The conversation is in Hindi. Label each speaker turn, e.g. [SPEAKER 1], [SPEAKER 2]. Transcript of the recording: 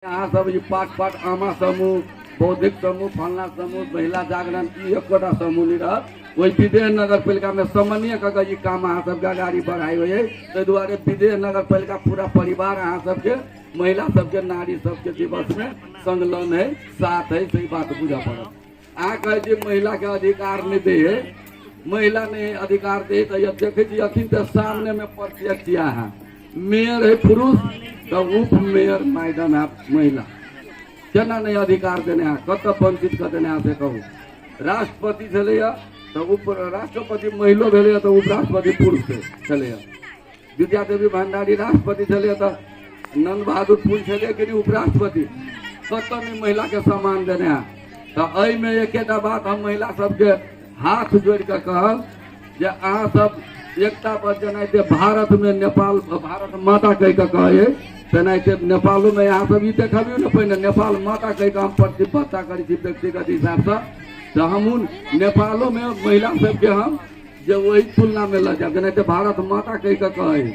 [SPEAKER 1] यहाँ सब ये पाट आमा समूह, बौद्धिक समूह, फलना समूह, महिला जागरण की एकोटा समूह नहीं रहा। वही विदेह नगर पालिका में समन्वय करके काम अहाँ सबके आगाड़ी बढ़ाई हुई है। ताहि दुआरे विदेह नगर पालिका पूरा परिवार अहाँ सबके महिला सबके नारी सबके दिवस में संलग्न है, साथ है। सही बात बुझा पड़त। अहाँ कहे महिला के अधिकार नहीं दे है, महिला ने अधिकार दे तो देखे अखिन तो सामने में प्रत्यक्ष है। मेयर है पुरुष तो उप मेयर मैडम है महिला, केना नहीं अधिकार देने कत वंचित कर देने से कहू। राष्ट्रपति चले तो उप राष्ट्रपति महिलो भेले तो उपराष्ट्रपति पुरुष चले। विद्या देवी भंडारी राष्ट्रपति चले तो नंद बहादुर पुल चले कि उपराष्ट्रपति, कत नहीं महिला के सम्मान देने। तो में एक बात हम महिला सबके हाथ जोड़ के कहब जे अहाँ सब एकता पर जनाते भारत में नेपाल भारत माता कह के कहे तेनाते नेपालों में यहाँ सब देखबियो न पहले नेपाल माता कह के हम प्रतिबद्धता करी व्यक्तिगत हिसाब से। तो हम नेपालों में महिला सबके हम जो वही तुलना में लग जाए जनाते भारत माता कह के कहे।